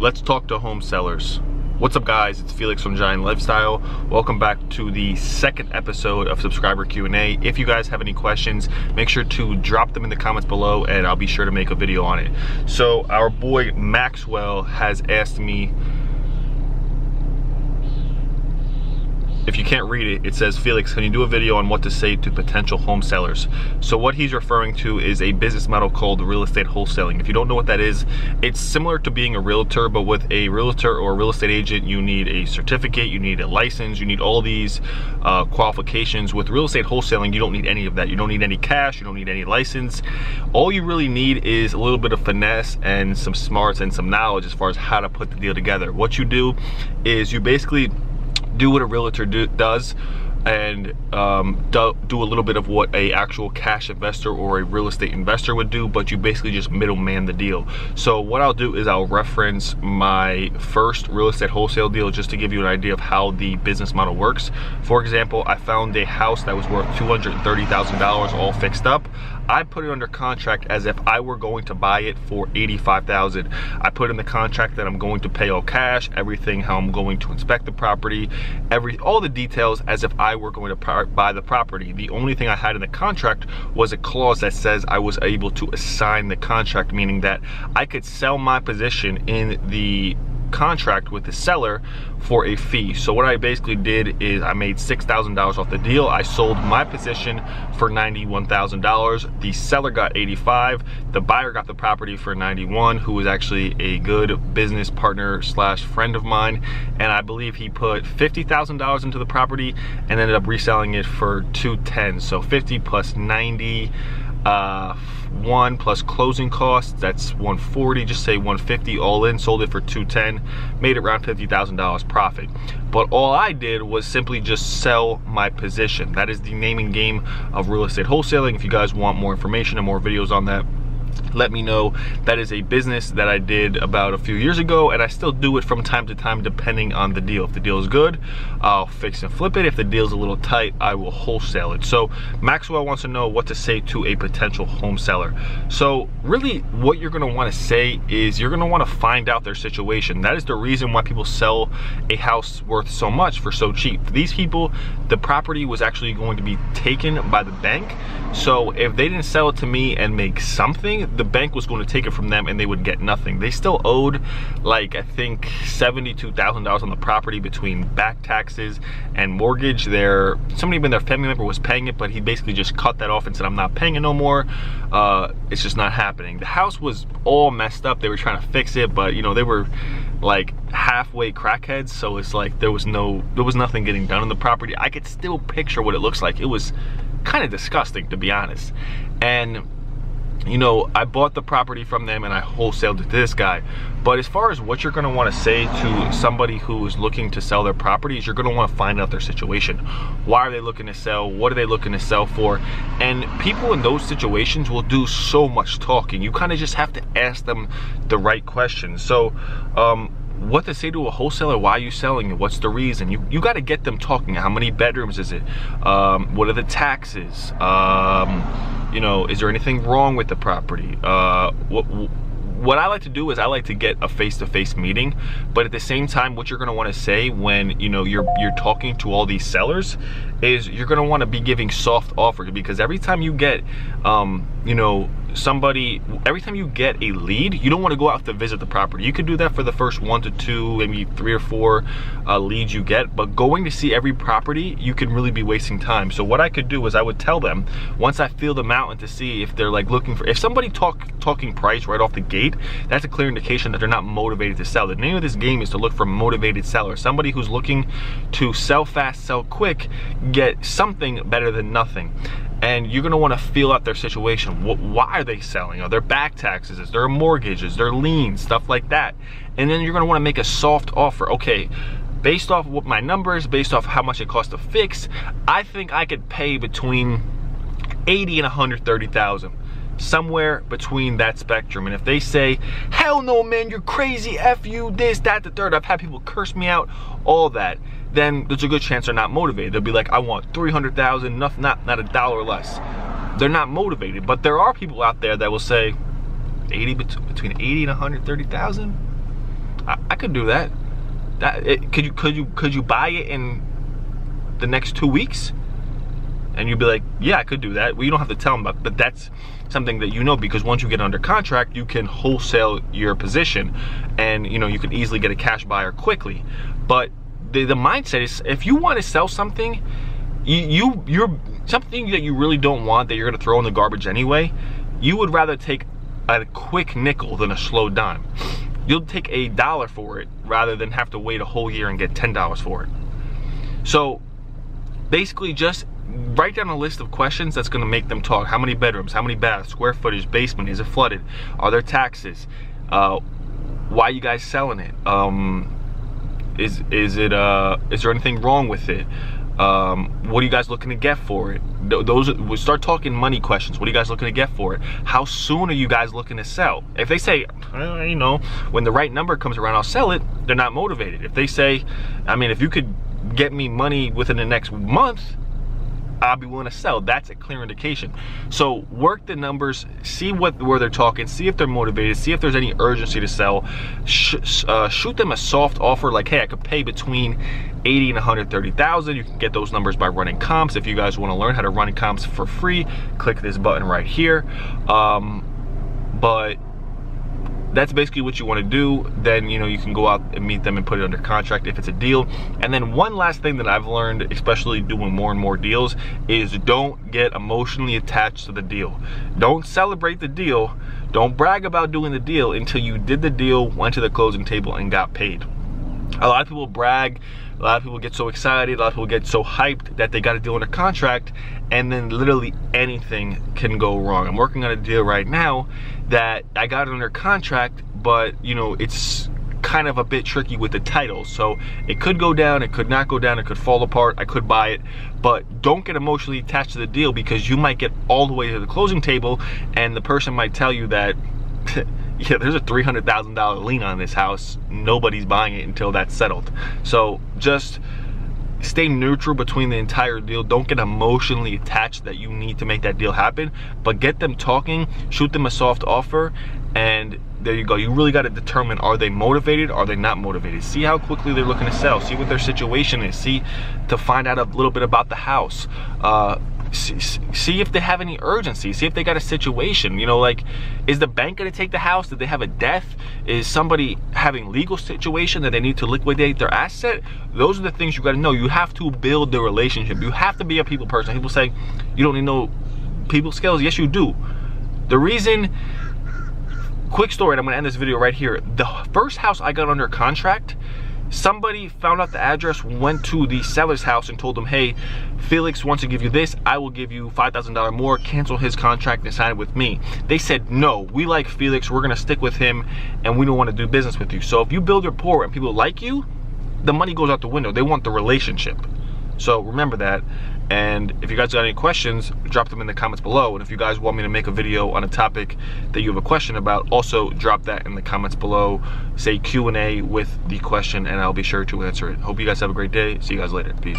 let's talk to home sellers. What's up, guys? It's Felix from Giant Lifestyle. Welcome back to the second episode of Subscriber Q&A. If you guys have any questions, make sure to drop them in the comments below and I'll be sure to make a video on it. So our boy Maxwell has asked me, if you can't read it, it says, Felix, can you do a video on what to say to potential home sellers? So what he's referring to is a business model called real estate wholesaling. If you don't know what that is, it's similar to being a realtor, but with a realtor or a real estate agent, you need a certificate, you need a license, you need all these qualifications. With real estate wholesaling, you don't need any of that. You don't need any cash, you don't need any license. All you really need is a little bit of finesse and some smarts and some knowledge as far as how to put the deal together. What you do is you basically do what a realtor does and do a little bit of what a actual cash investor or a real estate investor would do, but you basically just middleman the deal. So what I'll do is I'll reference my first real estate wholesale deal just to give you an idea of how the business model works. For example, I found a house that was worth $230,000 all fixed up. I put it under contract as if I were going to buy it for $85,000. I put in the contract that I'm going to pay all cash, everything, how I'm going to inspect the property, all the details as if I were going to buy the property. The only thing I had in the contract was a clause that says I was able to assign the contract, meaning that I could sell my position in the contract with the seller for a fee. So what I basically did is I made $6,000 off the deal. I sold my position for $91,000. The seller got $85,000. The buyer got the property for $91,000, who was actually a good business partner slash friend of mine. And I believe he put $50,000 into the property and ended up reselling it for $210,000. So 50 plus 90, one plus closing costs, that's 140, just say 150 all in, sold it for 210, made it around $50,000 profit. But all I did was simply just sell my position. That is the name and game of real estate wholesaling. If you guys want more information and more videos on that, let me know. That is a business that I did about a few years ago, and I still do it from time to time depending on the deal. If the deal is good, I'll fix and flip it. If the deal's a little tight, I will wholesale it. So Maxwell wants to know what to say to a potential home seller. So really what you're going to want to say is you're going to want to find out their situation. That is the reason why people sell a house worth so much for so cheap. For these people, the property was actually going to be taken by the bank. So if they didn't sell it to me and make something, the bank was going to take it from them and they would get nothing. They still owed, like, I think $72,000 on the property between back taxes and mortgage. Somebody in their family member was paying it, but he basically just cut that off and said, I'm not paying it no more. It's just not happening. The house was all messed up. They were trying to fix it, but you know, they were like halfway crackheads, so it's like there was nothing getting done on the property. I could still picture what it looks like. It was kind of disgusting, to be honest. And you know, I bought the property from them and I wholesaled it to this guy. But as far as what you're going to want to say to somebody who is looking to sell their properties, you're going to want to find out their situation. Why are they looking to sell? What are they looking to sell for? And people in those situations will do so much talking. You kind of just have to ask them the right questions. So what to say to a wholesaler? Why are you selling it? What's the reason? You got to get them talking. How many bedrooms is it? What are the taxes? You know, is there anything wrong with the property? What I like to do is I like to get a face-to-face meeting, but at the same time, what you're going to want to say when, you know, you're talking to all these sellers is you're going to want to be giving soft offers, because every time you get you know, every time you get a lead, you don't want to go out to visit the property. You could do that for the first 1 to 2, maybe 3 or 4 leads you get, but going to see every property, you can really be wasting time. So what I could do is I would tell them, once I feel them out and to see if they're like looking for, if somebody talking price right off the gate, that's a clear indication that they're not motivated to sell. The name of this game is to look for motivated sellers, somebody who's looking to sell fast, sell quick, get something better than nothing. And you're going to want to feel out their situation. Why are they selling? Are there back taxes? Is there a mortgage? Is there liens? Stuff like that. And then you're going to want to make a soft offer. Okay, based off what my numbers, based off how much it costs to fix, I think I could pay between $80,000 and $130,000. Somewhere between that spectrum. And if they say, hell no, man, you're crazy, F you, this, that, the third, I've had people curse me out, all that, then there's a good chance they're not motivated. They'll be like, I want $300,000, not a dollar less. They're not motivated. But there are people out there that will say between 80 and 130,000. I could do that. Could you buy it in the next 2 weeks? And you'd be like, yeah, I could do that. Well, you don't have to tell them, but that's something that you know, because once you get under contract, you can wholesale your position, and you know, you can easily get a cash buyer quickly. But the mindset is, if you want to sell something, you're something that you really don't want, that you're going to throw in the garbage anyway, you would rather take a quick nickel than a slow dime. You'll take $1 for it rather than have to wait a whole year and get $10 for it. So basically, just write down a list of questions that's going to make them talk. How many bedrooms? How many baths? Square footage? Basement? Is it flooded? Are there taxes? Why are you guys selling it? Is there anything wrong with it? What are you guys looking to get for it? We start talking money questions. What are you guys looking to get for it? How soon are you guys looking to sell? If they say, you know, when the right number comes around, I'll sell it, they're not motivated. If they say, I mean, if you could get me money within the next month, I'll be willing to sell. That's a clear indication. So work the numbers, see where they're talking, see if they're motivated, see if there's any urgency to sell. Shoot them a soft offer like, hey, I could pay between 80 and 130,000. You can get those numbers by running comps. If you guys want to learn how to run comps for free, click this button right here. But that's basically what you want to do. Then, you know, you can go out and meet them and put it under contract if it's a deal. And then one last thing that I've learned, especially doing more and more deals, is don't get emotionally attached to the deal. Don't celebrate the deal. Don't brag about doing the deal until you did the deal, went to the closing table, and got paid. A lot of people brag, a lot of people get so excited, a lot of people get so hyped that they got a deal under contract, and then literally anything can go wrong. I'm working on a deal right now that I got it under contract, but you know, it's kind of a bit tricky with the title. So it could go down, it could not go down, it could fall apart, I could buy it. But don't get emotionally attached to the deal, because you might get all the way to the closing table and the person might tell you that yeah, there's a $300,000 lien on this house. Nobody's buying it until that's settled. So just stay neutral between the entire deal. Don't get emotionally attached that you need to make that deal happen, but get them talking, shoot them a soft offer, and there you go. You really got to determine, are they motivated? Are they not motivated? See how quickly they're looking to sell. See what their situation is. See to find out a little bit about the house. See if they have any urgency. See if they got a situation. You know, like, is the bank going to take the house? Did they have a death? Is somebody having legal situation that they need to liquidate their asset? Those are the things you got to know. You have to build the relationship. You have to be a people person. People say you don't need no people skills. Yes, you do. The reason, quick story, and I'm going to end this video right here. The first house I got under contract, somebody found out the address, went to the seller's house and told them, hey, Felix wants to give you this, I will give you $5,000 more, cancel his contract and sign it with me. They said, no, we like Felix, we're gonna stick with him, and we don't want to do business with you. So if you build rapport and people like you, the money goes out the window. They want the relationship. So remember that. And if you guys got any questions, drop them in the comments below. And if you guys want me to make a video on a topic that you have a question about, also drop that in the comments below. Say Q&A with the question and I'll be sure to answer it. Hope you guys have a great day. See you guys later. Peace.